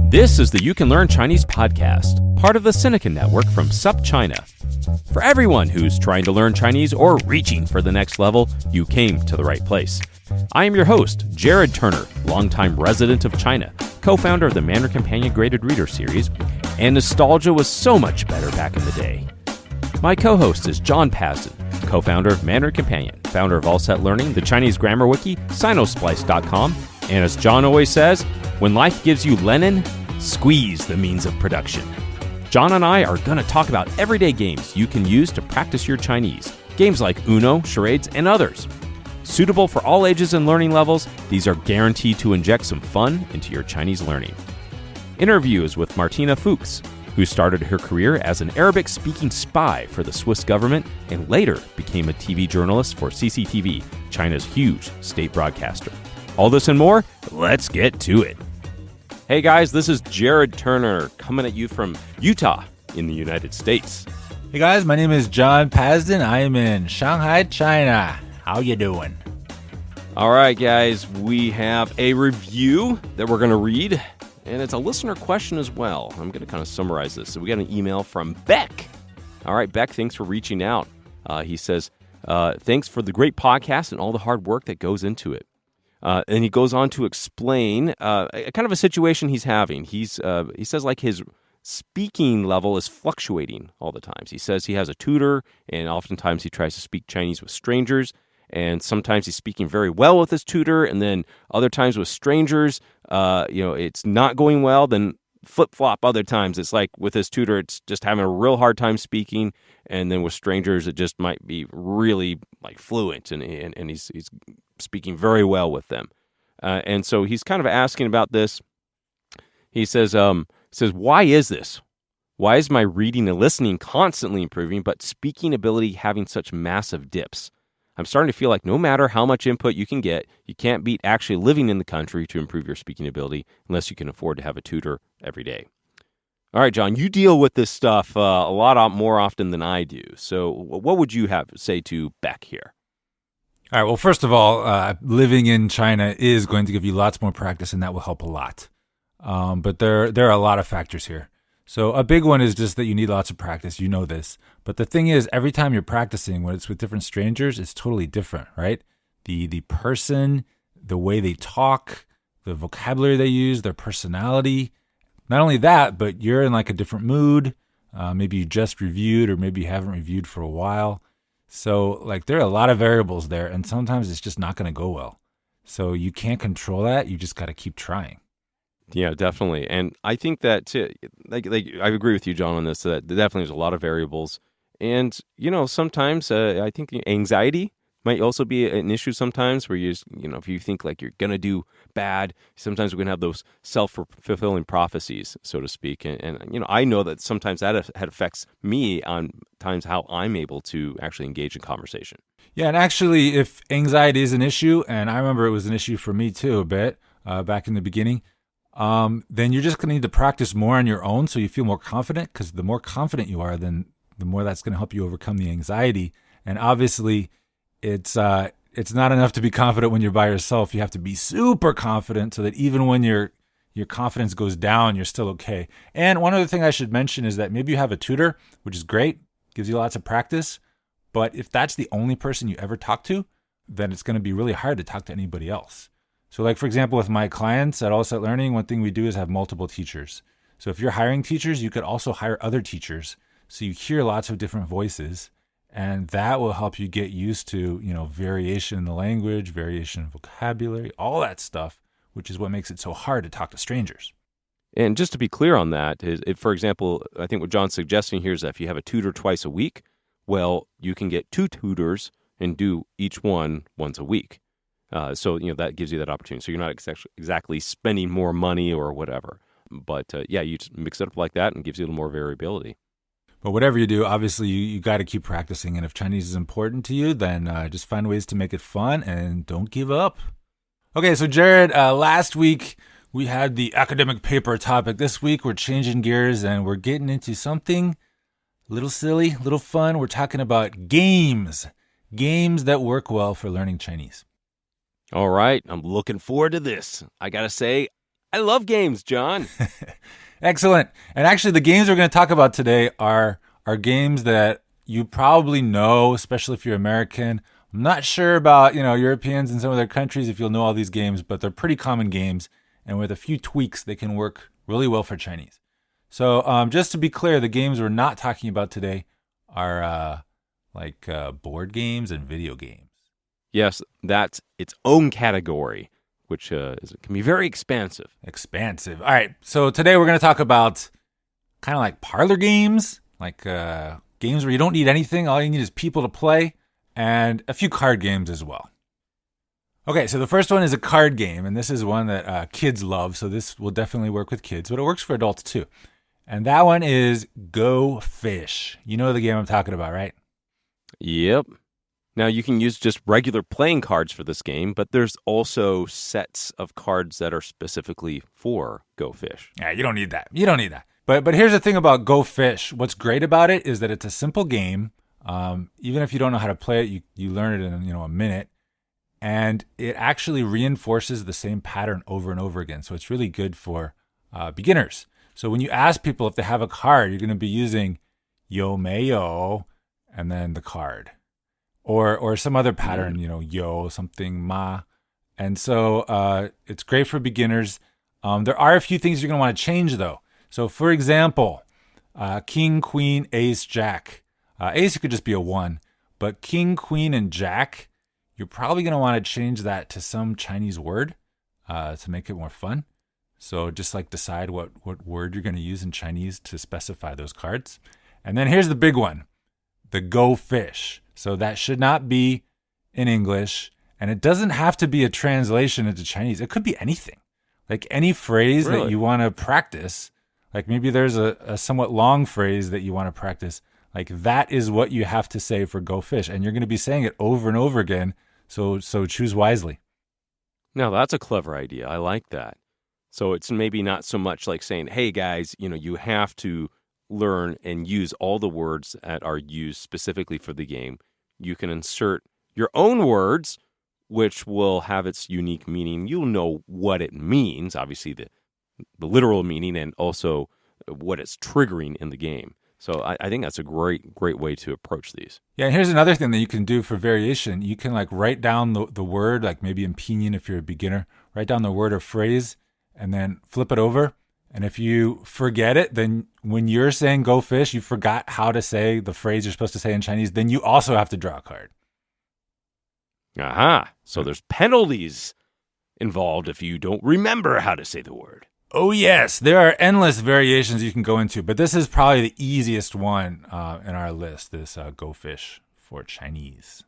This is the You Can Learn Chinese podcast, part of the Sinica Network from Sup China. For everyone who's trying to learn Chinese or reaching for the next level, you came to the right place. I am your host, Jared Turner, longtime resident of China, co-founder of the Mandarin Companion Graded Reader Series, and nostalgia was so much better back in the day. My co-host is John Pasden, co-founder of Mandarin Companion, founder of All Set Learning, the Chinese Grammar Wiki, Sinosplice.com, and as John always says, when life gives you Lenin, squeeze the means of production. John and I are going to talk about everyday games you can use to practice your Chinese. Games like Uno, charades, and others. Suitable for all ages and learning levels, these are guaranteed to inject some fun into your Chinese learning. Interviews with Martina Fuchs, who started her career as an Arabic-speaking spy for the Swiss government and later became a TV journalist for CCTV, China's huge state broadcaster. All this and more, let's get to it. Hey guys, this is Jared Turner coming at you from Utah in the United States. Hey guys, my name is John Pasden. I am in Shanghai, China. How you doing? All right, guys, we have a review that we're going to read, and it's a listener question as well. I'm going to kind of summarize this. So we got an email from Beck. All right, Beck, thanks for reaching out. He says, thanks for the great podcast and all the hard work that goes into it. And he goes on to explain kind of a situation he's having. He says like his speaking level is fluctuating all the time. He says he has a tutor, and oftentimes he tries to speak Chinese with strangers, and sometimes he's speaking very well with his tutor, and then other times with strangers, it's not going well. Then flip-flop other times. It's like with his tutor, it's just having a real hard time speaking, and then with strangers, it just might be really like fluent, and he's speaking very well with them. And so he's kind of asking about this. He says, why is this? Why is my reading and listening constantly improving, but speaking ability having such massive dips? I'm starting to feel like no matter how much input you can get, you can't beat actually living in the country to improve your speaking ability unless you can afford to have a tutor every day. All right, John, you deal with this stuff a lot more often than I do. So what would you have to say to Beck here? All right, well, first of all, living in China is going to give you lots more practice, and that will help a lot. But there are a lot of factors here. So a big one is just that you need lots of practice. You know this. But the thing is, every time you're practicing, when it's with different strangers, it's totally different, right? The person, the way they talk, the vocabulary they use, their personality. Not only that, but you're in like a different mood. Maybe you just reviewed, or maybe you haven't reviewed for a while. So like there are a lot of variables there, and sometimes it's just not going to go well. So you can't control that. You just got to keep trying. Yeah, definitely. And I think that, like I agree with you, John, on this, that definitely there's a lot of variables. And, sometimes I think anxiety might also be an issue sometimes where if you think like you're going to do bad, sometimes we're going to have those self-fulfilling prophecies, so to speak. And I know that sometimes that affects me on times how I'm able to actually engage in conversation. Yeah, and actually, if anxiety is an issue, and I remember it was an issue for me too a bit back in the beginning, then you're just going to need to practice more on your own so you feel more confident, because the more confident you are, then the more that's going to help you overcome the anxiety. And obviously, it's not enough to be confident when you're by yourself. You have to be super confident so that even when your confidence goes down, you're still okay. And one other thing I should mention is that maybe you have a tutor, which is great, gives you lots of practice. But if that's the only person you ever talk to, then it's going to be really hard to talk to anybody else. So like, for example, with my clients at All Set Learning, one thing we do is have multiple teachers. So if you're hiring teachers, you could also hire other teachers. So you hear lots of different voices, and that will help you get used to, variation in the language, variation in vocabulary, all that stuff, which is what makes it so hard to talk to strangers. And just to be clear on that, for example, I think what John's suggesting here is that if you have a tutor twice a week, well, you can get 2 tutors and do each one once a week. So that gives you that opportunity. So you're not exactly spending more money or whatever. But you just mix it up like that and gives you a little more variability. But whatever you do, obviously you got to keep practicing. And if Chinese is important to you, then just find ways to make it fun and don't give up. Okay, so Jared, last week we had the academic paper topic. This week we're changing gears and we're getting into something a little silly, a little fun. We're talking about games that work well for learning Chinese. All right, I'm looking forward to this. I got to say, I love games, John. Excellent. And actually, the games we're going to talk about today are games that you probably know, especially if you're American. I'm not sure about, Europeans in some of their countries if you'll know all these games, but they're pretty common games. And with a few tweaks, they can work really well for Chinese. So just to be clear, the games we're not talking about today are board games and video games. Yes, that's its own category, which can be very expansive. Expansive. All right. So today we're going to talk about kind of like parlor games, like games where you don't need anything. All you need is people to play, and a few card games as well. Okay, so the first one is a card game, and this is one that kids love, so this will definitely work with kids, but it works for adults too. And that one is Go Fish. You know the game I'm talking about, right? Yep. Now, you can use just regular playing cards for this game, but there's also sets of cards that are specifically for Go Fish. Yeah, you don't need that. But here's the thing about Go Fish. What's great about it is that it's a simple game. Even if you don't know how to play it, you learn it in a minute. And it actually reinforces the same pattern over and over again. So it's really good for beginners. So when you ask people if they have a card, you're going to be using yo mayo and then the card. Or some other pattern, yo, something, ma. And so it's great for beginners. There are a few things you're going to want to change, though. So, for example, king, queen, ace, jack. Ace could just be a 1. But king, queen, and jack, you're probably going to want to change that to some Chinese word to make it more fun. So just decide what word you're going to use in Chinese to specify those cards. And then here's the big one, the Go Fish. So that should not be in English, and it doesn't have to be a translation into Chinese. It could be anything, like any phrase that you want to practice. Like maybe there's a somewhat long phrase that you want to practice. Like that is what you have to say for Go Fish, and you're going to be saying it over and over again. So choose wisely. Now, that's a clever idea. I like that. So it's maybe not so much like saying, hey, guys, you have to learn and use all the words that are used specifically for the game. You can insert your own words, which will have its unique meaning. You'll know what it means, obviously the literal meaning, and also what it's triggering in the game. So I think that's a great way to approach these. Yeah, and here's another thing that you can do for variation. You can write down the word, like maybe in pinyin if you're a beginner, write down the word or phrase and then flip it over. And if you forget it, then when you're saying Go Fish, you forgot how to say the phrase you're supposed to say in Chinese, then you also have to draw a card. Aha. So there's penalties involved if you don't remember how to say the word. Oh, yes. There are endless variations you can go into, but this is probably the easiest one in our list, this Go Fish for Chinese.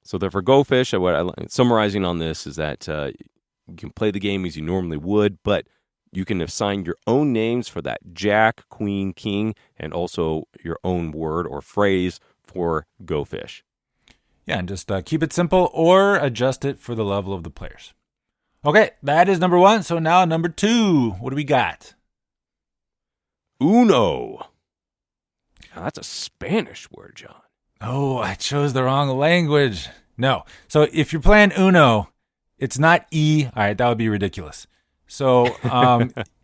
So for Go Fish, summarizing on this is that you can play the game as you normally would, but you can assign your own names for that jack, queen, king, and also your own word or phrase for Go Fish. Yeah, and just keep it simple or adjust it for the level of the players. Okay, that is number 1. So now number 2. What do we got? Uno. Now, that's a Spanish word, John. Oh, I chose the wrong language. No. So if you're playing Uno, it's not E. All right, that would be ridiculous. So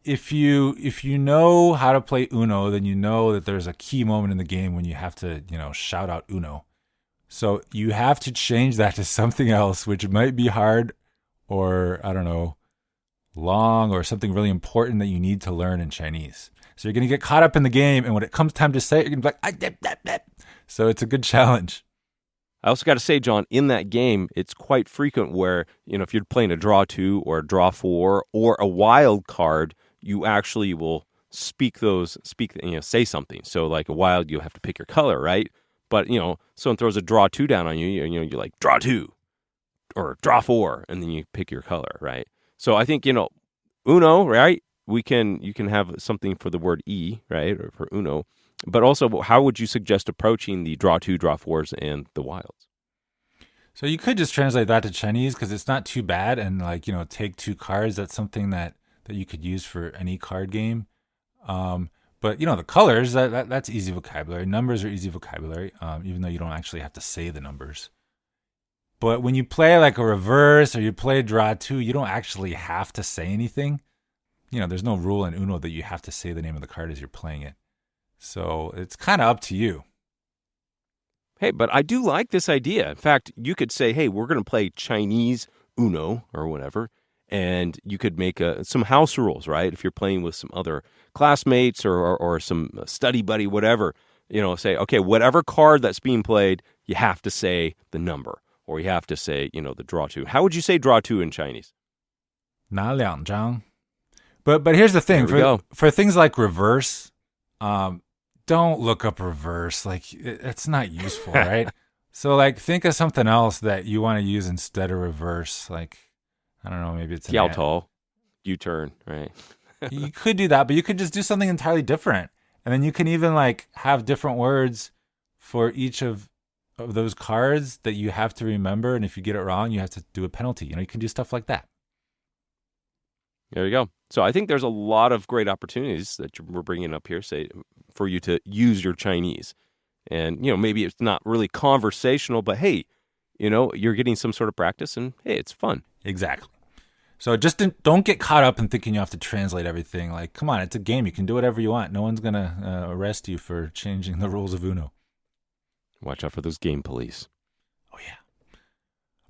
if you know how to play Uno, then you know that there's a key moment in the game when you have to, shout out Uno. So you have to change that to something else, which might be hard or, I don't know, long or something really important that you need to learn in Chinese. So you're going to get caught up in the game, and when it comes time to say it, you're going to be like, so it's a good challenge. I also got to say, John, in that game, it's quite frequent where, if you're playing a draw 2 or a draw 4 or a wild card, you actually will say something. So like a wild, you have to pick your color, right? But, someone throws a draw 2 down on you, you're like, draw 2 or draw 4, and then you pick your color, right? So I think, Uno, right? You can have something for the word E, right? Or for Uno. But also, how would you suggest approaching the draw 2, draw 4s, and the wilds? So you could just translate that to Chinese because it's not too bad. And take 2 cards. That's something that you could use for any card game. But the colors, that's easy vocabulary. Numbers are easy vocabulary, even though you don't actually have to say the numbers. But when you play like a reverse or you play draw two, you don't actually have to say anything. There's no rule in Uno that you have to say the name of the card as you're playing it. So it's kind of up to you. Hey, but I do like this idea. In fact, you could say, hey, we're going to play Chinese Uno or whatever, and you could make some house rules, right? If you're playing with some other classmates or some study buddy, whatever, say, okay, whatever card that's being played, you have to say the number, or you have to say, the draw two. How would you say draw two in Chinese? 拿两张. But here's the thing. For things like reverse, don't look up reverse. Like, it's not useful, right? So, like, think of something else that you want to use instead of reverse. Like, I don't know, maybe it's Yao Tao, U-turn, right? You could do that, but you could just do something entirely different. And then you can even, like, have different words for each of those cards that you have to remember. And if you get it wrong, you have to do a penalty. You can do stuff like that. There you go. So I think there's a lot of great opportunities that we're bringing up here, say, for you to use your Chinese. And, maybe it's not really conversational, but hey, you're getting some sort of practice and hey, it's fun. Exactly. So just don't get caught up in thinking you have to translate everything. Like, come on, it's a game. You can do whatever you want. No one's going to arrest you for changing the rules of Uno. Watch out for those game police. Oh, yeah.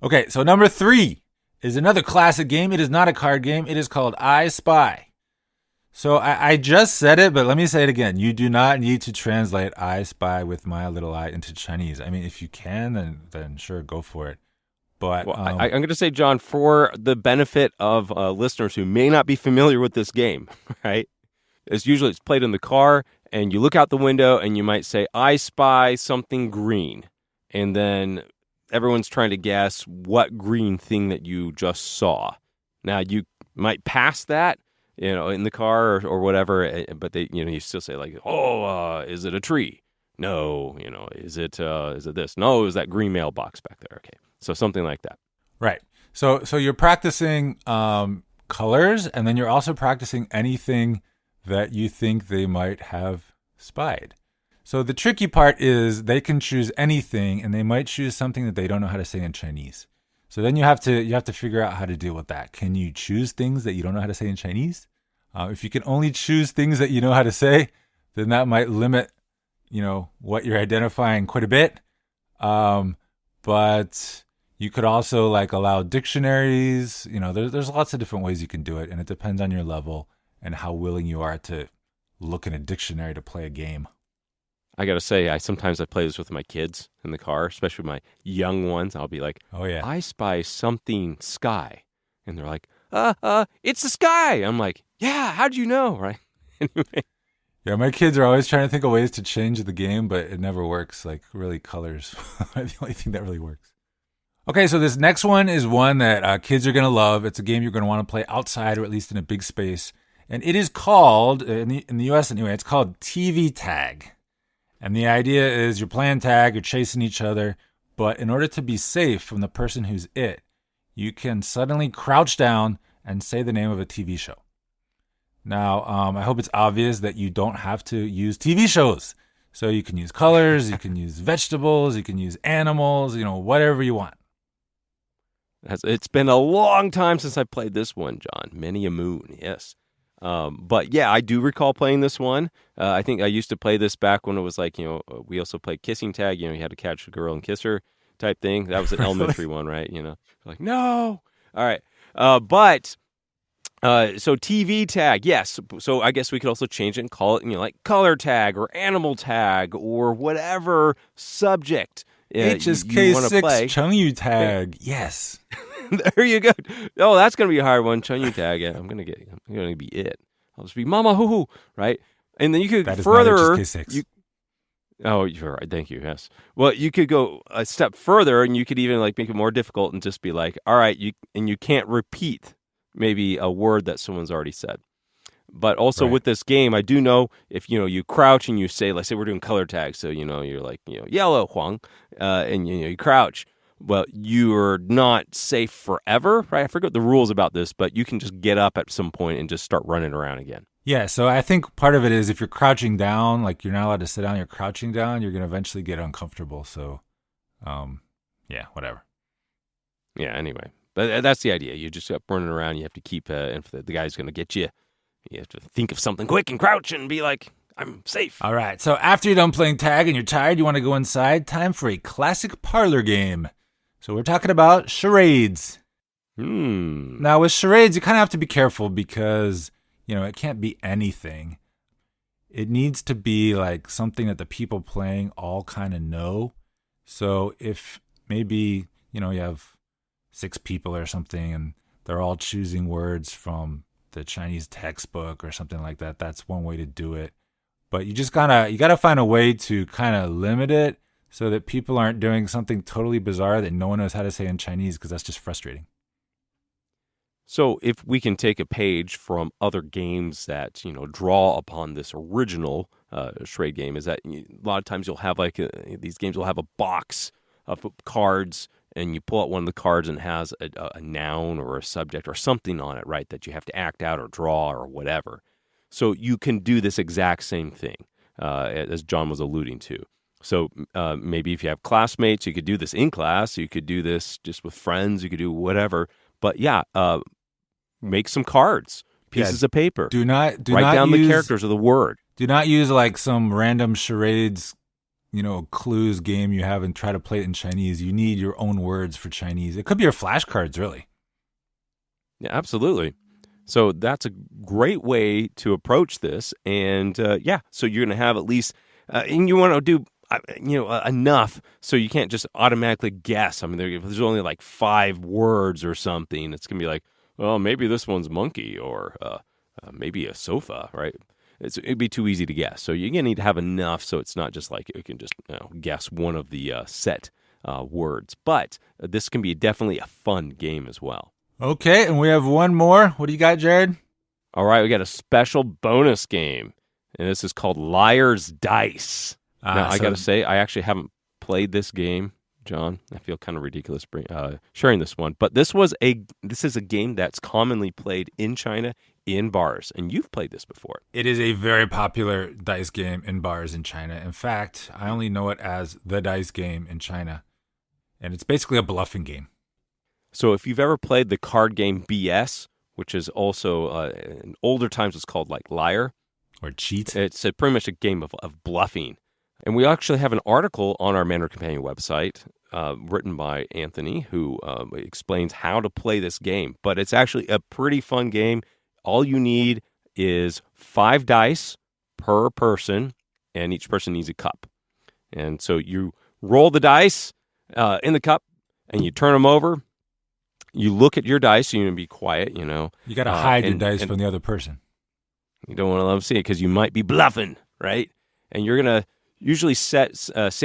Okay, so number 3 is another classic game. It is not a card game. It is called I Spy. So I just said it, but let me say it again. You do not need to translate I Spy with my little I into Chinese. I mean, if you can, then sure, go for it. But I'm going to say, John, for the benefit of listeners who may not be familiar with this game, right? It's played in the car, and you look out the window, and you might say, I spy something green. And then everyone's trying to guess what green thing that you just saw. Now, you might pass that, in the car or whatever, but you still say like, is it a tree? No, is it this? No, is that green mailbox back there? Okay, so something like that. Right. So you're practicing colors, and then you're also practicing anything that you think they might have spied. So the tricky part is they can choose anything, and they might choose something that they don't know how to say in Chinese. So then you have to figure out how to deal with that. Can you choose things that you don't know how to say in Chinese? If you can only choose things that you know how to say, then that might limit, what you're identifying quite a bit. But you could also like allow dictionaries. There's lots of different ways you can do it, and it depends on your level and how willing you are to look in a dictionary to play a game. I got to say, I sometimes play this with my kids in the car, especially my young ones. I'll be like, oh, yeah. I spy something sky. And they're like, it's the sky. I'm like, yeah, how'd you know? Right. Anyway. Yeah, my kids are always trying to think of ways to change the game, but it never works. Like, really, colors are the only thing that really works. Okay, so this next one is one that kids are going to love. It's a game you're going to want to play outside or at least in a big space. And it is called, in the U.S. anyway, it's called TV tag. And the idea is you're playing tag, you're chasing each other, but in order to be safe from the person who's it, you can suddenly crouch down and say the name of a TV show. Now, I hope it's obvious that you don't have to use TV shows. So you can use colors, you can use vegetables, you can use animals, whatever you want. It's been a long time since I played this one, John. Many a moon, yes. But yeah, I do recall playing this one. I think I used to play this back when it was like, we also played kissing tag. You had to catch a girl and kiss her type thing. That was an elementary one, right? Like, no. All right. So TV tag, yes. So I guess we could also change it and call it, like color tag or animal tag or whatever subject HSK6 Chengyu tag. Yes. There you go. Oh, that's gonna be a hard one. Chengyu tag. Yeah, I'm gonna be it. I'll just be Mama Hoo Hoo, right? And then you could that further. Is not HSK6. You're right. Thank you. Yes. Well, you could go a step further, and you could even like make it more difficult and just be like, all right, you can't repeat maybe a word that someone's already said. But also with this game, I do know if you crouch and you say, let's say we're doing color tag, so you're like yellow, huang, and you crouch. Well, you're not safe forever, right? I forget the rules about this, but you can just get up at some point and just start running around again. Yeah, so I think part of it is if you're crouching down, like you're not allowed to sit down, you're crouching down, you're going to eventually get uncomfortable. So, yeah, whatever. Yeah, anyway. But that's the idea. You just got running around. You have to keep, if the guy's going to get you, you have to think of something quick and crouch and be like, I'm safe. All right, so after you're done playing tag and you're tired, you want to go inside, time for a classic parlor game. So we're talking about charades. Now, with charades, you kind of have to be careful because, it can't be anything. It needs to be like something that the people playing all kind of know. So if maybe, you have 6 people or something and they're all choosing words from the Chinese textbook or something like that, that's one way to do it. But you gotta find a way to kind of limit it so that people aren't doing something totally bizarre that no one knows how to say in Chinese, because that's just frustrating. So if we can take a page from other games that, draw upon this original charade game, is that a lot of times you'll have these games will have a box of cards, and you pull out one of the cards and it has a noun or a subject or something on it, right, that you have to act out or draw or whatever. So you can do this exact same thing, as John was alluding to. So maybe if you have classmates, you could do this in class. You could do this just with friends. You could do whatever. But make some cards, pieces of paper. Write down the characters of the word. Do not use like some random charades, clues game you have and try to play it in Chinese. You need your own words for Chinese. It could be your flashcards, really. Yeah, absolutely. So that's a great way to approach this. And so you're going to have at least, and you want to do, enough so you can't just automatically guess. I mean, if there's only like 5 words or something, it's going to be like, well, maybe this one's monkey or maybe a sofa, right? It'd be too easy to guess. So you're going to need to have enough so it's not just like you can just guess one of the set words. But this can be definitely a fun game as well. Okay, and we have one more. What do you got, Jared? All right, we got a special bonus game, and this is called Liar's Dice. Now, I got to say, I actually haven't played this game, John. I feel kind of ridiculous sharing this one, but this is a game that's commonly played in China in bars, and you've played this before. It is a very popular dice game in bars in China. In fact, I only know it as the dice game in China, and it's basically a bluffing game. So if you've ever played the card game BS, which is also in older times it's called like Liar. Or Cheat. It's pretty much a game of bluffing. And we actually have an article on our Mandarin Companion website written by Anthony who explains how to play this game. But it's actually a pretty fun game. All you need is 5 dice per person, and each person needs a cup. And so you roll the dice in the cup, and you turn them over. You look at your dice, so you need to be quiet, You got to hide your dice from the other person. You don't want to let them see it because you might be bluffing, right? And you're going to usually say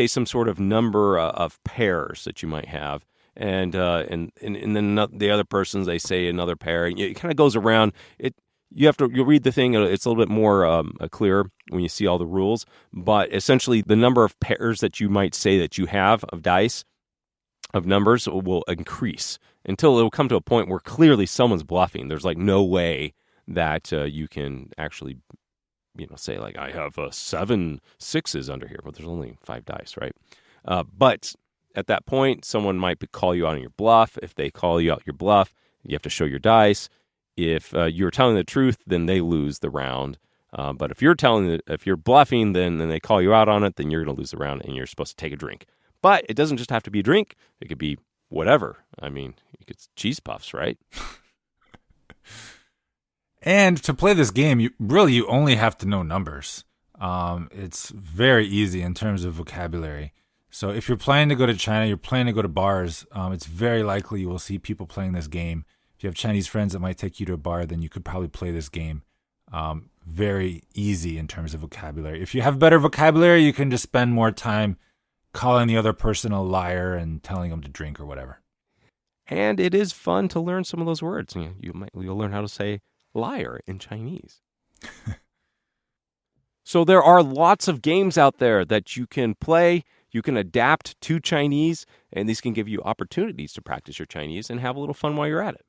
some sort of number of pairs that you might have. And then the other persons, they say another pair. It kind of goes around. You'll read the thing. It's a little bit more clear when you see all the rules. But essentially, the number of pairs that you might say that you have of dice, of numbers, will increase until it will come to a point where clearly someone's bluffing. There's like no way that you can actually, say like I have 7 6s under here, but there's only 5 dice, right? But at that point, someone might call you out on your bluff. If they call you out your bluff, you have to show your dice. If you're telling the truth, then they lose the round. But if you're bluffing, then they call you out on it, then you're going to lose the round, and you're supposed to take a drink. But it doesn't just have to be a drink. It could be whatever. I mean, it's cheese puffs, right? And to play this game, you only have to know numbers. It's very easy in terms of vocabulary. So if you're planning to go to China, you're planning to go to bars, it's very likely you will see people playing this game. If you have Chinese friends that might take you to a bar, then you could probably play this game. Very easy in terms of vocabulary. If you have better vocabulary, you can just spend more time calling the other person a liar and telling them to drink or whatever. And it is fun to learn some of those words. You'll learn how to say liar in Chinese. So there are lots of games out there that you can play. You can adapt to Chinese, and these can give you opportunities to practice your Chinese and have a little fun while you're at it.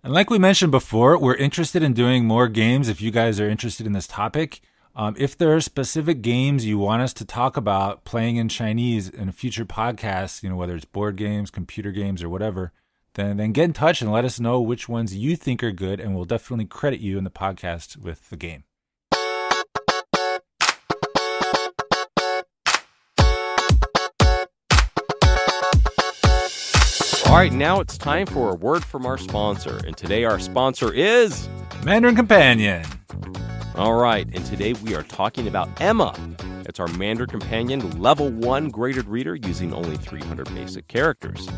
And like we mentioned before, we're interested in doing more games if you guys are interested in this topic. If there are specific games you want us to talk about playing in Chinese in a future podcast, whether it's board games, computer games, or whatever, then get in touch and let us know which ones you think are good, and we'll definitely credit you in the podcast with the game. All right, now it's time for a word from our sponsor. And today our sponsor is Mandarin Companion. All right, and today we are talking about Emma. It's our Mandarin Companion Level 1 graded reader using only 300 basic characters.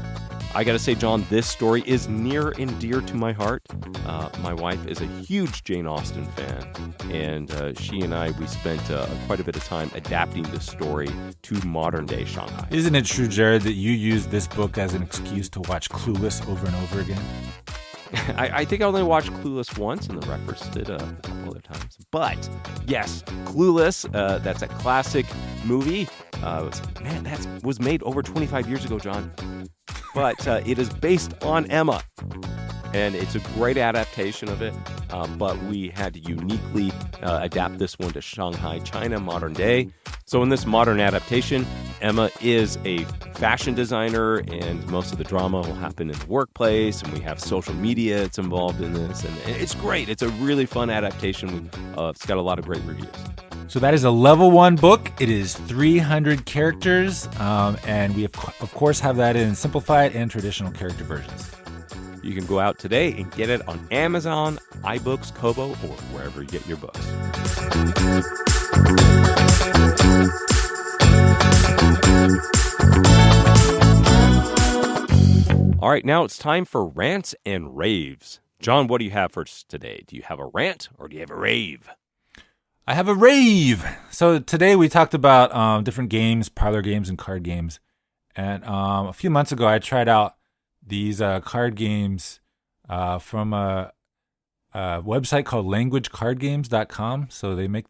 I gotta say, John, this story is near and dear to my heart. My wife is a huge Jane Austen fan, and she and I, we spent quite a bit of time adapting this story to modern-day Shanghai. Isn't it true, Jared, that you used this book as an excuse to watch Clueless over and over again? I think I only watched Clueless once and then referenced it a couple other times. But, yes, Clueless, that's a classic movie. That was made over 25 years ago, John. But it is based on Emma. And it's a great adaptation of it. But we had to uniquely adapt this one to Shanghai, China, modern day. So in this modern adaptation, Emma is a fashion designer, and most of the drama will happen in the workplace, and we have social media that's involved in this, and it's great. It's a really fun adaptation. It's got a lot of great reviews. So that is a level 1 book. It is 300 characters, and we, of course, have that in simplified and traditional character versions. You can go out today and get it on Amazon, iBooks, Kobo, or wherever you get your books. All right, now it's time for rants and raves. John, what do you have for us today? Do you have a rant or do you have a rave? I have a rave. So today we talked about different games, parlor games, and card games. And a few months ago, I tried out these card games from a website called languagecardgames.com. So they make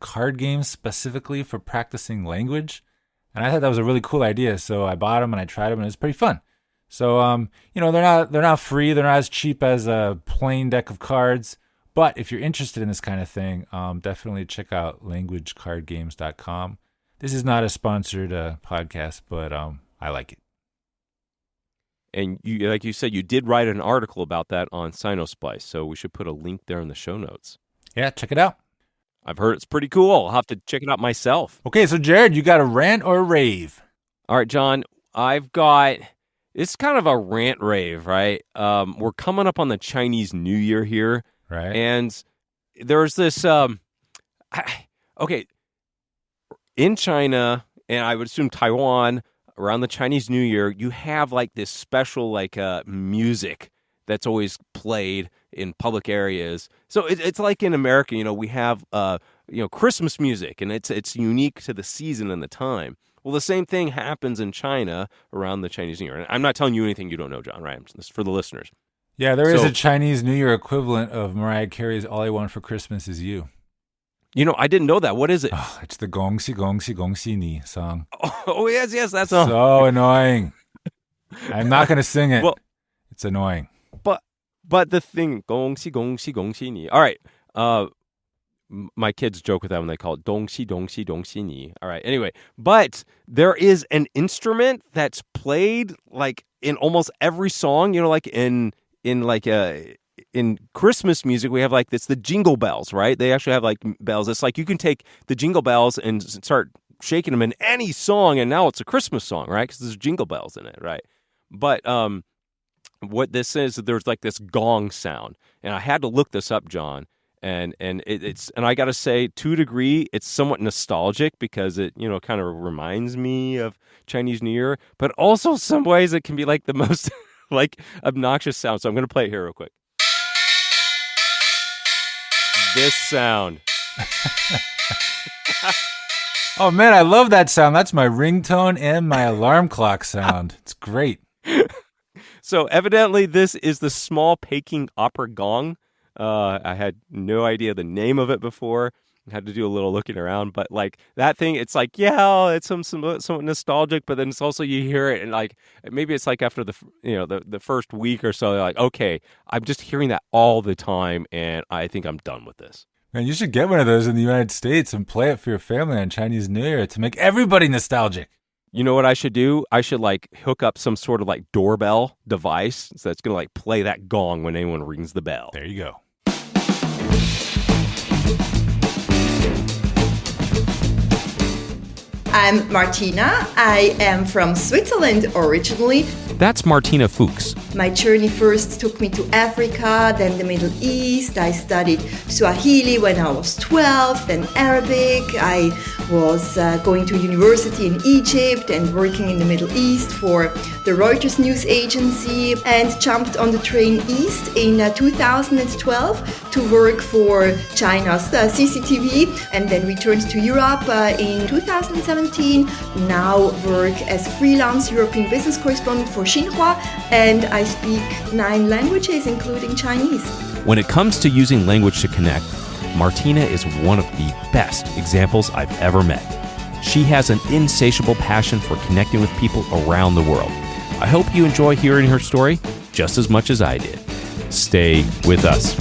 card games specifically for practicing language. And I thought that was a really cool idea. So I bought them and I tried them, and it was pretty fun. So, they're not free. They're not as cheap as a plain deck of cards. But if you're interested in this kind of thing, definitely check out languagecardgames.com. This is not a sponsored podcast, but I like it. And you, like you said, you did write an article about that on Sinosplice, so we should put a link there in the show notes. Yeah, check it out. I've heard it's pretty cool. I'll have to check it out myself. Okay, so Jared, you got a rant or a rave? All right, John, I've got... It's kind of a rant rave, right? We're coming up on the Chinese New Year here. Right. And there's this... in China, and I would assume Taiwan, around the Chinese New Year, you have like this special music that's always played in public areas. So it's like in America, we have Christmas music, and it's unique to the season and the time. Well, the same thing happens in China around the Chinese New Year. And I'm not telling you anything you don't know, John, right? This is for the listeners. Yeah, there is a Chinese New Year equivalent of Mariah Carey's All I Want for Christmas Is You. I didn't know that. What is it? Oh, it's the Gong Xi Gong Xi Gong Xi Ni song. Oh, yes, that's so annoying. I'm not going to sing it. Well, it's annoying. But the thing, Gong Xi Gong Xi Gong Xi Ni. All right. My kids joke with that when they call it Dong Xi Dong Xi Dong Xi Ni. All right. Anyway, but there is an instrument that's played like in almost every song. In Christmas music, we have like this, the jingle bells, right? They actually have like bells. It's like you can take the jingle bells and start shaking them in any song, and now it's a Christmas song, right? Because there's jingle bells in it, right? But what this is, there's like this gong sound, and I had to look this up, John. And it's I gotta say, to a degree, it's somewhat nostalgic because it kind of reminds me of Chinese New Year, but also some ways it can be like the most like obnoxious sound. So I'm gonna play it here real quick. This sound. Oh man, I love that sound. That's my ringtone and my alarm clock sound. It's great. So evidently, this is the small Peking opera gong. I had no idea the name of it before. I had to do a little looking around, but like that thing, it's like, it's somewhat nostalgic, but then it's also, you hear it and like, maybe it's like after the first week or so, like, okay, I'm just hearing that all the time, and I think I'm done with this. Man, you should get one of those in the United States and play it for your family on Chinese New Year to make everybody nostalgic. You know what I should do? I should like hook up some sort of like doorbell device so that's going to like play that gong when anyone rings the bell. There you go. I'm Martina. I am from Switzerland originally. That's Martina Fuchs. My journey first took me to Africa, then the Middle East. I studied Swahili when I was 12, then Arabic. I was going to university in Egypt and working in the Middle East for the Reuters news agency, and jumped on the train east in 2012 to work for China's CCTV, and then returned to Europe in 2017. Now work as a freelance European business correspondent for Xinhua, and I speak 9 languages, including Chinese. When it comes to using language to connect, Martina is one of the best examples I've ever met. She has an insatiable passion for connecting with people around the world. I hope you enjoy hearing her story just as much as I did. Stay with us.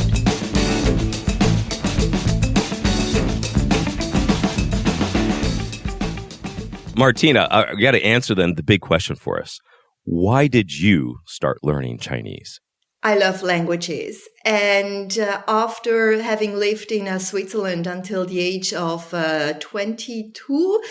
Martina, I got to answer then the big question for us. Why did you start learning Chinese? I love languages. And after having lived in Switzerland until the age of 22,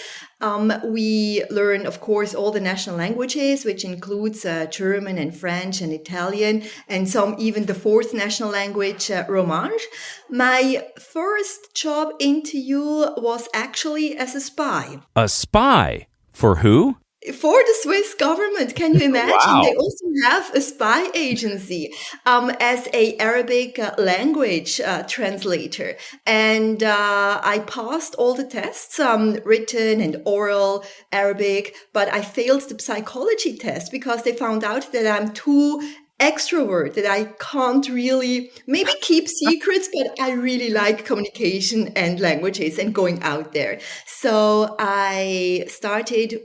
we learn, of course, all the national languages, which includes German and French and Italian, and some even the 4th national language, Romansh. My first job interview was actually as a spy. A spy? For who? For the Swiss government. Can you imagine? Wow. They also have a spy agency as a Arabic language translator. And I passed all the tests, written and oral Arabic, but I failed the psychology test because they found out that I'm too extrovert, that I can't really maybe keep secrets, but I really like communication and languages and going out there. So I started,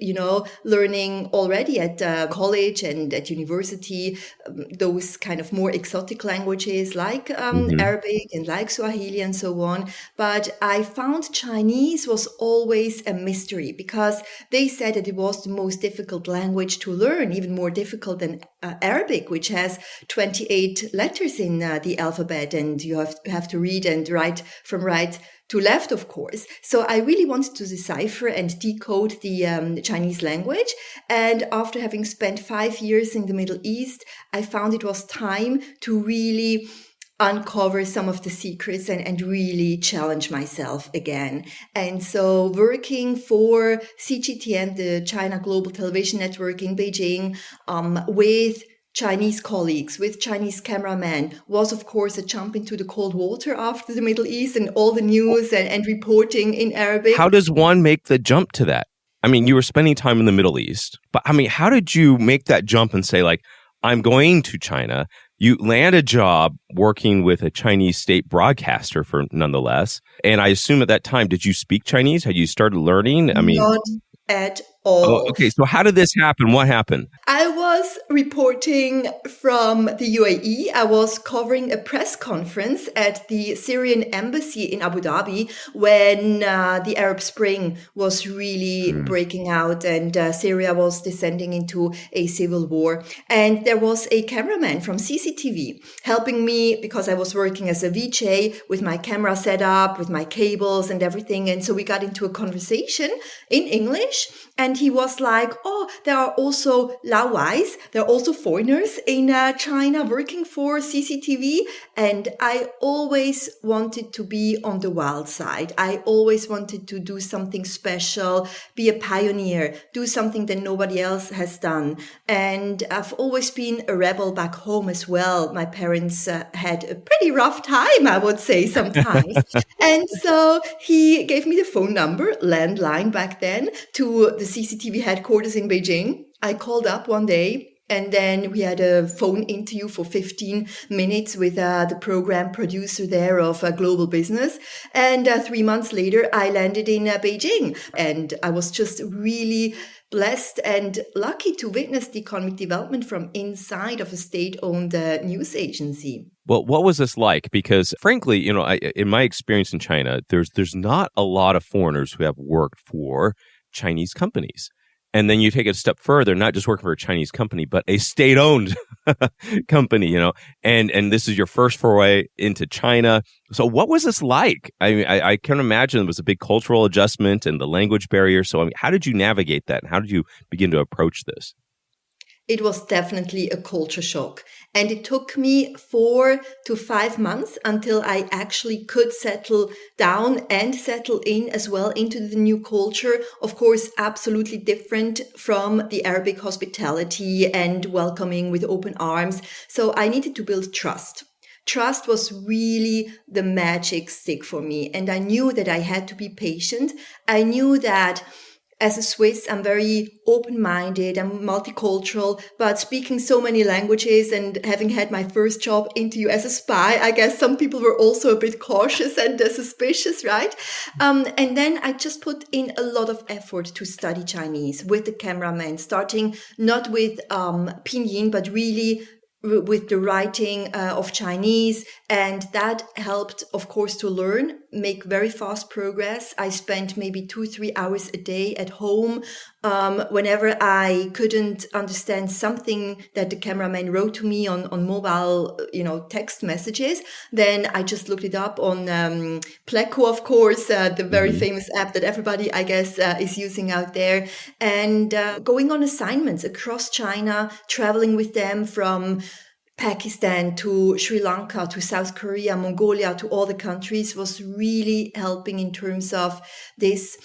learning already at college and at university, those kind of more exotic languages like Arabic and like Swahili and so on. But I found Chinese was always a mystery because they said that it was the most difficult language to learn, even more difficult than Arabic, which has 28 letters in the alphabet, and you have to read and write from right to left, of course. So I really wanted to decipher and decode the Chinese language. And after having spent 5 years in the Middle East, I found it was time to really uncover some of the secrets and really challenge myself again. And so working for CGTN, the China Global Television Network in Beijing, with Chinese colleagues, with Chinese cameramen, was of course a jump into the cold water after the Middle East and all the news and reporting in Arabic. How does one make the jump to that? I mean, you were spending time in the Middle East, but I mean, how did you make that jump and say, like, I'm going to China? You land a job working with a Chinese state broadcaster for nonetheless. And I assume at that time, did you speak Chinese? Had you started learning? I mean, not at all. Oh, okay. So how did this happen? What happened? I was reporting from the UAE. I was covering a press conference at the Syrian embassy in Abu Dhabi when the Arab Spring was really breaking out and Syria was descending into a civil war. And there was a cameraman from CCTV helping me because I was working as a VJ with my camera set up, with my cables and everything. And so we got into a conversation in English. And he was like, oh, there are also Laowais, there are also foreigners in China working for CCTV. And I always wanted to be on the wild side. I always wanted to do something special, be a pioneer, do something that nobody else has done. And I've always been a rebel back home as well. My parents had a pretty rough time, I would say, sometimes. And so he gave me the phone number, landline back then, to the CCTV headquarters in Beijing. I called up one day and then we had a phone interview for 15 minutes with the program producer there of Global Business. And 3 months later, I landed in Beijing. And I was just really blessed and lucky to witness the economic development from inside of a state-owned news agency. Well, what was this like? Because frankly, in my experience in China, there's not a lot of foreigners who have worked for Chinese companies. And then you take it a step further, not just working for a Chinese company, but a state-owned company, and this is your first foray into China. So what was this like? I mean, I can imagine it was a big cultural adjustment and the language barrier. So I mean, how did you navigate that? And how did you begin to approach this? It was definitely a culture shock. And it took me 4 to 5 months until I actually could settle down and settle in as well into the new culture. Of course, absolutely different from the Arabic hospitality and welcoming with open arms. So I needed to build trust. Trust was really the magic stick for me. And I knew that I had to be patient. I knew that as a Swiss, I'm very open-minded, I'm multicultural, but speaking so many languages and having had my first job interview as a spy, I guess some people were also a bit cautious and suspicious, right? And then I just put in a lot of effort to study Chinese with the cameraman, starting not with pinyin, but really with the writing of Chinese. And that helped, of course, to learn, make very fast progress. I spent maybe 2-3 hours a day at home. Whenever I couldn't understand something that the cameraman wrote to me on mobile, text messages, then I just looked it up on Pleco, of course, the very famous app that everybody, I guess, is using out there, and going on assignments across China, traveling with them from Pakistan to Sri Lanka to South Korea, Mongolia, to all the countries, was really helping in terms of this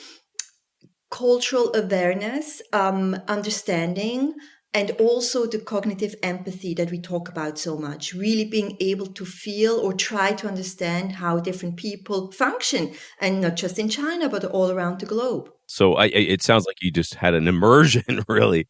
cultural awareness, understanding, and also the cognitive empathy that we talk about so much, really being able to feel or try to understand how different people function, and not just in China, but all around the globe. So it sounds like you just had an immersion, really.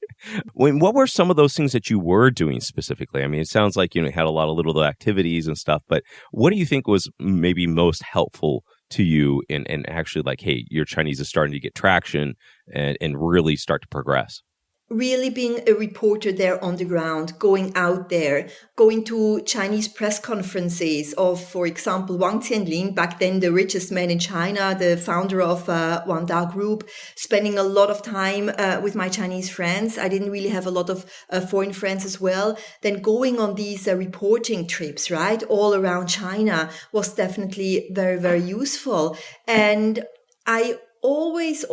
What were some of those things that you were doing specifically? I mean, it sounds like you had a lot of little activities and stuff, but what do you think was maybe most helpful to you in actually like, hey, your Chinese is starting to get traction and really start to progress? Really being a reporter there on the ground, going out there, going to Chinese press conferences of, for example, Wang Qianlin, back then the richest man in China, the founder of Wanda Group, spending a lot of time with my Chinese friends. I didn't really have a lot of foreign friends as well. Then going on these reporting trips, right, all around China was definitely very, very useful. And I always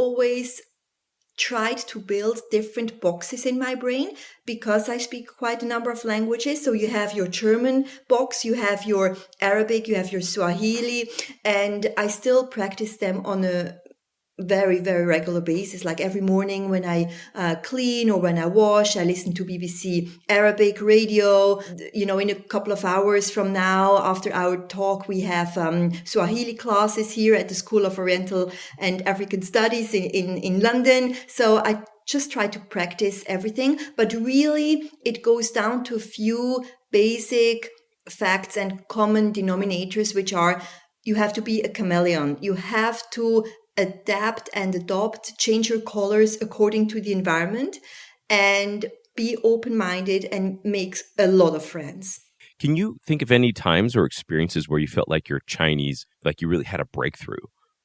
tried to build different boxes in my brain because I speak quite a number of languages. So you have your German box, you have your Arabic, you have your Swahili, and I still practice them on a very, very regular basis. Like every morning when I clean or when I wash, I listen to BBC Arabic radio. In a couple of hours from now, after our talk, we have Swahili classes here at the School of Oriental and African Studies in London. So I just try to practice everything. But really, it goes down to a few basic facts and common denominators, which are you have to be a chameleon. You have to adapt and adopt, change your colors according to the environment, and be open-minded and make a lot of friends. Can you think of any times or experiences where you felt like your Chinese, like you really had a breakthrough,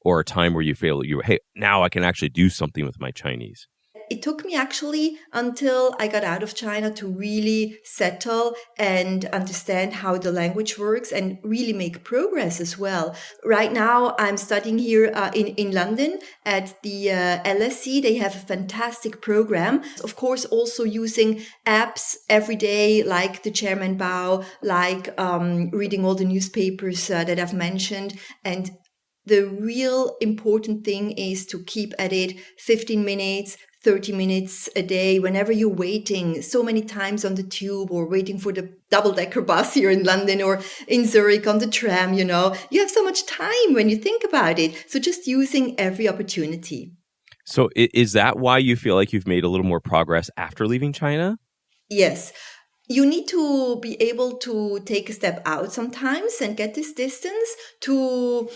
or a time where you feel hey, now I can actually do something with my Chinese? It took me actually until I got out of China to really settle and understand how the language works and really make progress as well. Right now, I'm studying here in London at the LSE. They have a fantastic program. Of course, also using apps every day, like the Chairman Bao, like reading all the newspapers that I've mentioned. And the real important thing is to keep at it 15 minutes, 30 minutes a day, whenever you're waiting so many times on the tube or waiting for the double-decker bus here in London or in Zurich on the tram, you have so much time when you think about it. So just using every opportunity. So is that why you feel like you've made a little more progress after leaving China? Yes. You need to be able to take a step out sometimes and get this distance to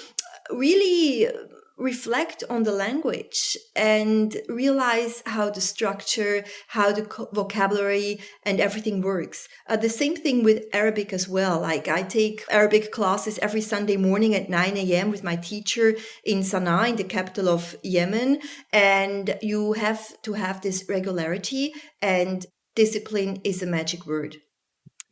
really reflect on the language and realize how the structure, how the vocabulary and everything works. The same thing with Arabic as well. Like I take Arabic classes every Sunday morning at 9 a.m. with my teacher in Sana'a, in the capital of Yemen. And you have to have this regularity, and discipline is a magic word.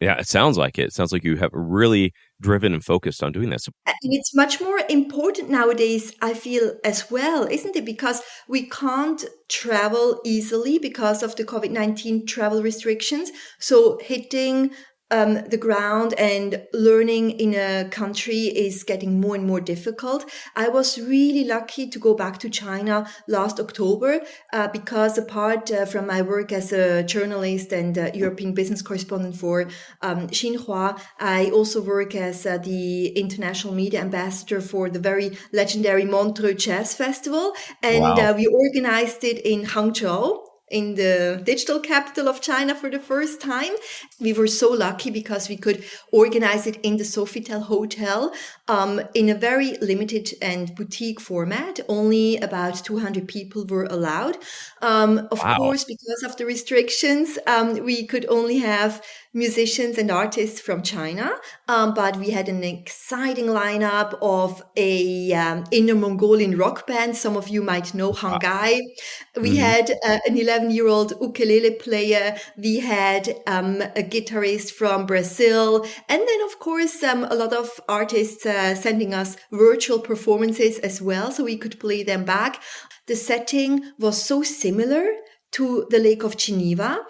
Yeah, it sounds like it. It sounds like you have really driven and focused on doing this. And it's much more important nowadays, I feel, as well, isn't it? Because we can't travel easily because of the COVID-19 travel restrictions. So hitting the ground and learning in a country is getting more and more difficult. I was really lucky to go back to China last October because apart from my work as a journalist and European business correspondent for Xinhua, I also work as the international media ambassador for the very legendary Montreux Jazz Festival. And Wow. We organized it in Hangzhou, in the digital capital of China for the first time. We were so lucky because we could organize it in the Sofitel Hotel in a very limited and boutique format. Only about 200 people were allowed. Of Wow. course, because of the restrictions, we could only have musicians and artists from China, but we had an exciting lineup of a Inner Mongolian rock band. Some of you might know Hangai. We had an 11-year-old ukulele player. We had a guitarist from Brazil. And then, of course, a lot of artists sending us virtual performances as well, so we could play them back. The setting was so similar to the Lake of Geneva.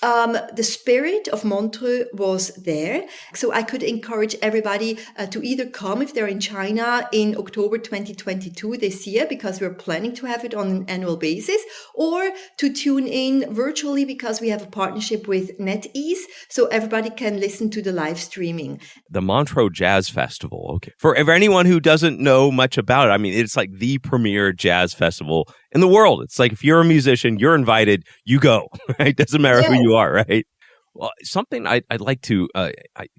The spirit of Montreux was there. So I could encourage everybody to either come if they're in China in October 2022 this year, because we're planning to have it on an annual basis, or to tune in virtually because we have a partnership with NetEase, so everybody can listen to the live streaming. The Montreux Jazz Festival. Okay. For anyone who doesn't know much about it, I mean, it's like the premier jazz festival in the world. It's like if you're a musician, you're invited, you go. Right? Doesn't matter who you are, right? Well, something I'd like to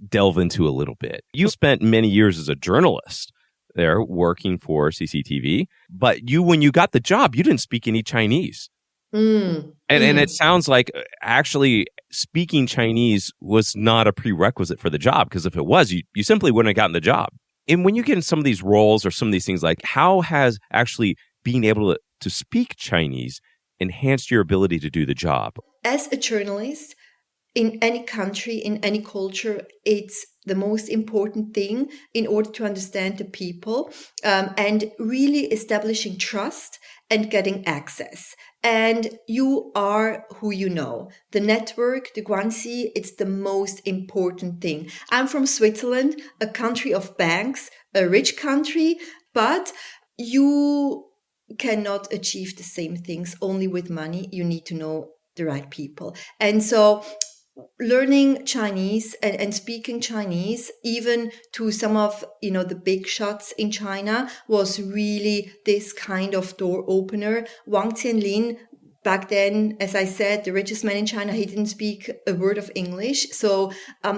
delve into a little bit. You spent many years as a journalist there working for CCTV, but when you got the job, you didn't speak any Chinese. And it sounds like actually speaking Chinese was not a prerequisite for the job, because if it was, you simply wouldn't have gotten the job. And when you get in some of these roles or some of these things, like how has actually being able to speak Chinese enhanced your ability to do the job? As a journalist, in any country, in any culture, it's the most important thing in order to understand the people and really establishing trust and getting access. And you are who you know. The network, the guanxi, it's the most important thing. I'm from Switzerland, a country of banks, a rich country, but you cannot achieve the same things only with money. You need to know the right people. And so learning Chinese and speaking Chinese, even to some of, the big shots in China, was really this kind of door opener. Wang Qianlin, back then, as I said, the richest man in China, he didn't speak a word of English. So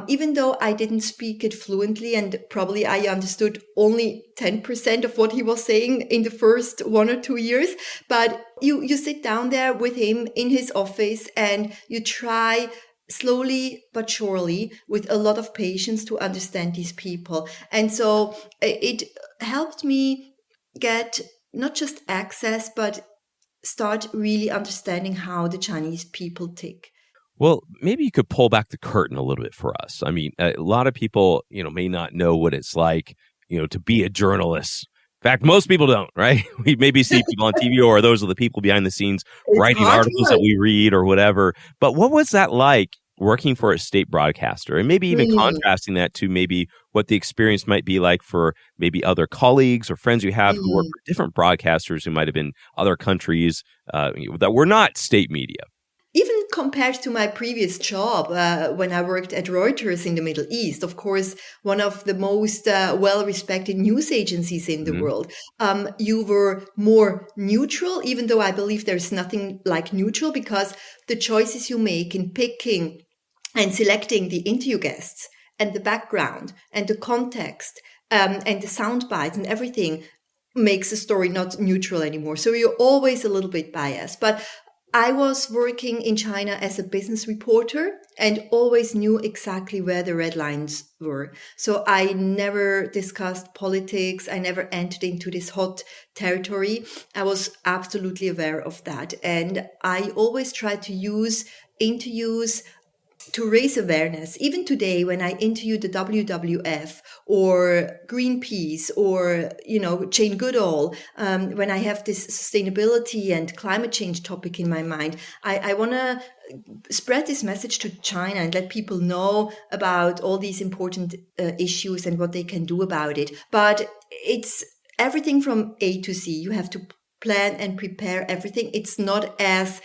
even though I didn't speak it fluently, and probably I understood only 10% of what he was saying in the first 1 or 2 years, but you sit down there with him in his office and you try slowly but surely, with a lot of patience, to understand these people. And so it helped me get not just access, but start really understanding how the Chinese people tick. Well, maybe you could pull back the curtain a little bit for us. I mean, a lot of people, may not know what it's like, to be a journalist. In fact, most people don't, right? We maybe see people on TV, or those are the people behind the scenes writing articles that we read or whatever. But what was that like working for a state broadcaster? And maybe even contrasting that to maybe what the experience might be like for maybe other colleagues or friends you have who work for different broadcasters who might have been other countries that were not state media. Even compared to my previous job, when I worked at Reuters in the Middle East, of course, one of the most well-respected news agencies in the world, you were more neutral, even though I believe there's nothing like neutral, because the choices you make in picking and selecting the interview guests and the background and the context and the sound bites and everything makes the story not neutral anymore. So you're always a little bit biased. But I was working in China as a business reporter and always knew exactly where the red lines were. So I never discussed politics. I never entered into this hot territory. I was absolutely aware of that. And I always tried to use interviews to raise awareness. Even today, when I interview the WWF or Greenpeace or, Jane Goodall, when I have this sustainability and climate change topic in my mind, I want to spread this message to China and let people know about all these important issues and what they can do about it. But it's everything from A to Z. You have to plan and prepare everything. It's not as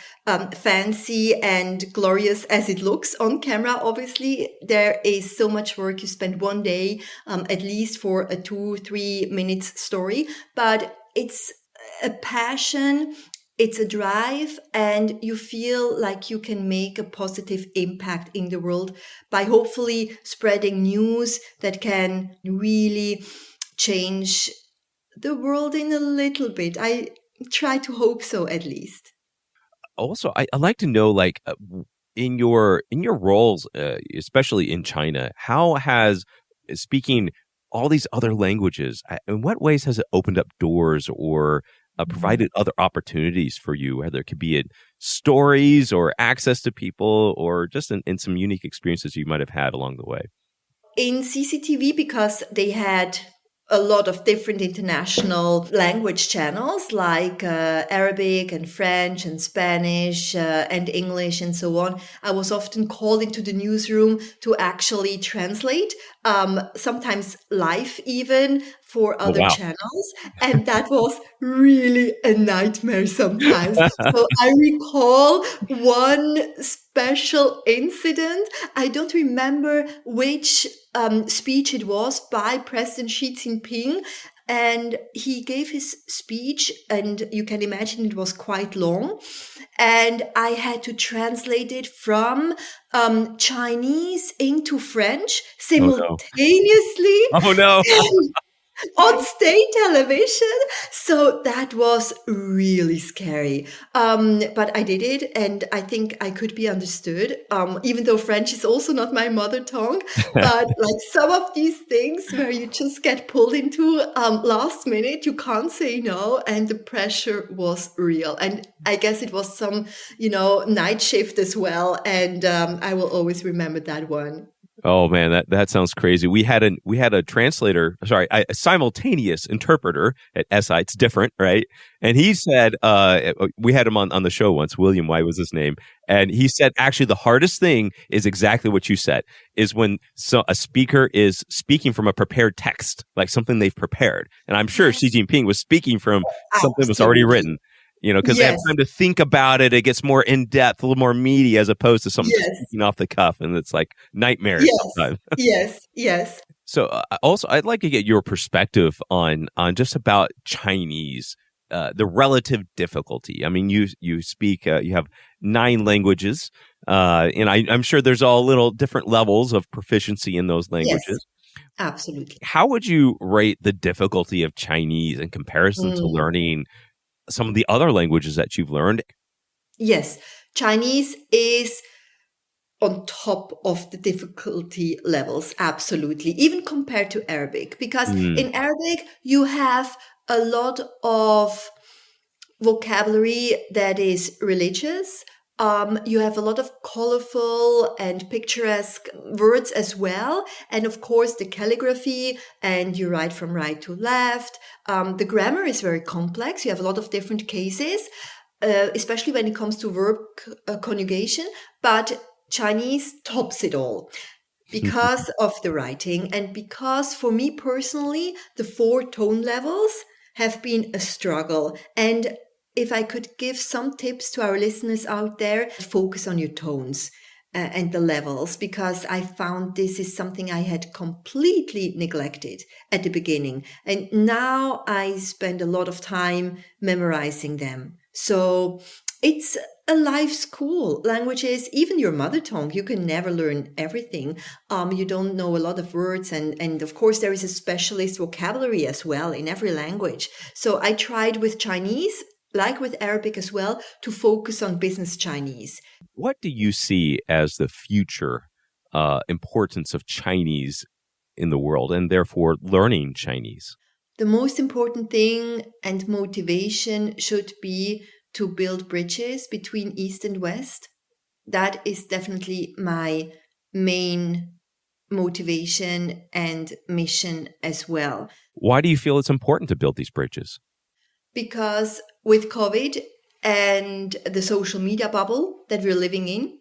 fancy and glorious as it looks on camera. Obviously, there is so much work. You spend one day at least for a 2-3 minutes story, but it's a passion. It's a drive, and you feel like you can make a positive impact in the world by hopefully spreading news that can really change the world in a little bit. I try to hope so, at least. Also, I'd like to know, like, in your roles, especially in China, how has speaking all these other languages, in what ways has it opened up doors or provided other opportunities for you, whether it could be in stories or access to people or just in some unique experiences you might have had along the way? In CCTV, because they had a lot of different international language channels like Arabic and French and Spanish and English and so on. I was often called into the newsroom to actually translate, sometimes live even, for Oh, other wow. channels. And that was really a nightmare sometimes. So I recall one special incident. I don't remember which speech it was by President Xi Jinping. And he gave his speech, and you can imagine it was quite long. And I had to translate it from Chinese into French Oh, no. simultaneously. Oh, no. On state television. So that was really scary. But I did it, and I think I could be understood, even though French is also not my mother tongue. But like some of these things where you just get pulled into last minute, you can't say no, and the pressure was real. And I guess it was some, night shift as well. And I will always remember that one. Oh man, that sounds crazy. We had a translator, sorry, a simultaneous interpreter at SI. It's different, right? And he said, we had him on the show once. William Y was his name, and he said actually the hardest thing is exactly what you said, is when a speaker is speaking from a prepared text, like something they've prepared. And I'm sure Xi Jinping was speaking from something that was already written. Because they have time to think about it. It gets more in depth, a little more meaty, as opposed to something speaking off the cuff, and it's like nightmares sometimes. Yes. So, also, I'd like to get your perspective on just about Chinese, the relative difficulty. I mean, you speak, you have 9 languages, and I'm sure there's all little different levels of proficiency in those languages. Yes, absolutely. How would you rate the difficulty of Chinese in comparison to learning some of the other languages that you've learned? Yes, Chinese is on top of the difficulty levels, absolutely, even compared to Arabic, because in Arabic you have a lot of vocabulary that is religious. You have a lot of colorful and picturesque words as well. And of course, the calligraphy, and you write from right to left. The grammar is very complex. You have a lot of different cases, especially when it comes to verb conjugation. But Chinese tops it all because of the writing, and because for me personally, the 4 tone levels have been a struggle. And if I could give some tips to our listeners out there, focus on your tones and the levels, because I found this is something I had completely neglected at the beginning. And now I spend a lot of time memorizing them. So It's a life school. Languages, even your mother tongue, you can never learn everything. You don't know a lot of words. And of course, there is a specialist vocabulary as well in every language. So I tried with Chinese, like with Arabic as well, to focus on business Chinese. What do you see as the future importance of Chinese in the world and therefore learning Chinese? The most important thing and motivation should be to build bridges between East and West. That is definitely my main motivation and mission as well. Why do you feel it's important to build these bridges? Because with COVID and the social media bubble that we're living in,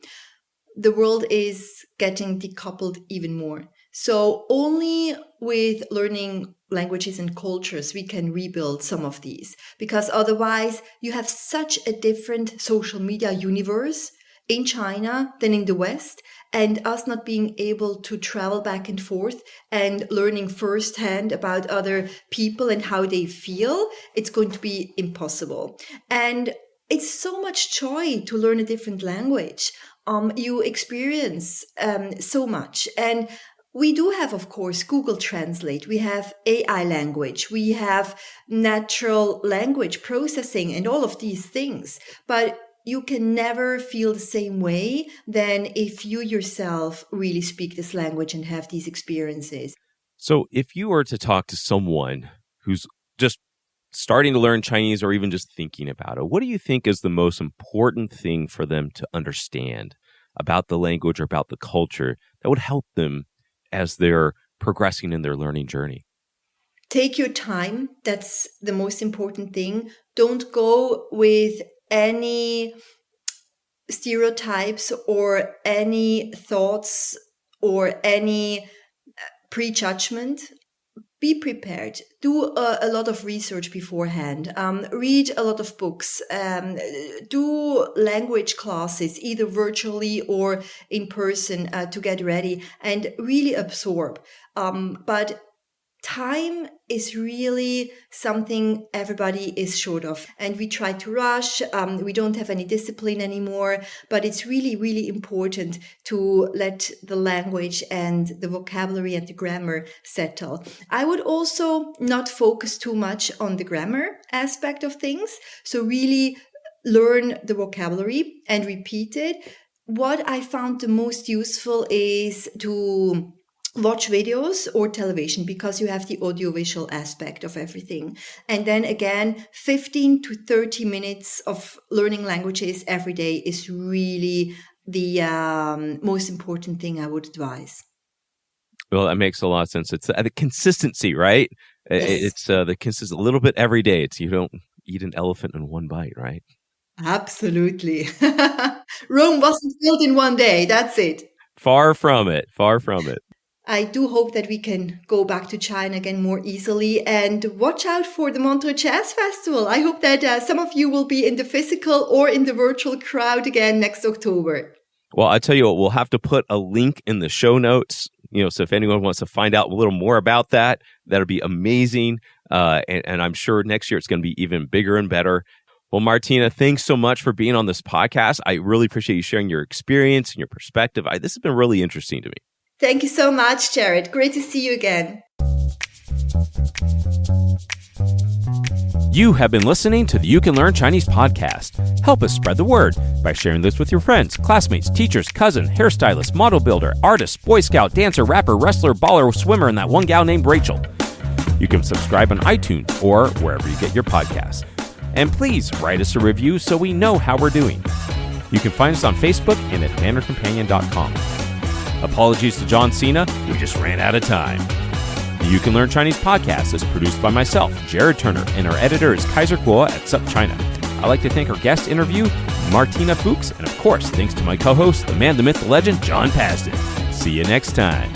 the world is getting decoupled even more. So only with learning languages and cultures, we can rebuild some of these, because otherwise you have such a different social media universe in China than in the West, and us not being able to travel back and forth and learning firsthand about other people and how they feel, it's going to be impossible. And it's so much joy to learn a different language. You experience so much. And we do have, of course, Google Translate. We have AI language. We have natural language processing and all of these things. But you can never feel the same way than if you yourself really speak this language and have these experiences. So if you were to talk to someone who's just starting to learn Chinese or even just thinking about it, what do you think is the most important thing for them to understand about the language or about the culture that would help them as they're progressing in their learning journey? Take your time. That's the most important thing. Don't go with any stereotypes or any thoughts or any prejudgment. Be prepared. Do a lot of research beforehand. Read a lot of books. Do language classes, either virtually or in person, to get ready and really absorb. But time is really something everybody is short of. And we try to rush. We don't have any discipline anymore. But it's really, really important to let the language and the vocabulary and the grammar settle. I would also not focus too much on the grammar aspect of things. So really learn the vocabulary and repeat it. What I found the most useful is to watch videos or television, because you have the audiovisual aspect of everything. And then again, 15 to 30 minutes of learning languages every day is really the most important thing I would advise. Well, that makes a lot of sense. It's the consistency, right? Yes. It's the consistent, a little bit every day. It's you don't eat an elephant in one bite, right? Absolutely. Rome wasn't built in one day. That's it. Far from it. Far from it. I do hope that we can go back to China again more easily, and watch out for the Montreux Jazz Festival. I hope that some of you will be in the physical or in the virtual crowd again next October. Well, I tell you what, we'll have to put a link in the show notes, so if anyone wants to find out a little more about that, that'll be amazing. And I'm sure next year it's going to be even bigger and better. Well, Martina, thanks so much for being on this podcast. I really appreciate you sharing your experience and your perspective. This has been really interesting to me. Thank you so much, Jared. Great to see you again. You have been listening to the You Can Learn Chinese podcast. Help us spread the word by sharing this with your friends, classmates, teachers, cousin, hairstylist, model builder, artist, Boy Scout, dancer, rapper, wrestler, baller, swimmer, and that one gal named Rachel. You can subscribe on iTunes or wherever you get your podcasts. And please write us a review so we know how we're doing. You can find us on Facebook and at mandarincompanion.com. Apologies to John Cena, we just ran out of time. The You Can Learn Chinese podcast is produced by myself, Jared Turner, and our editor is Kaiser Kuo at Sup China. I'd like to thank our guest interview, Martina Fuchs, and of course, thanks to my co-host, the man, the myth, the legend, John Paston. See you next time.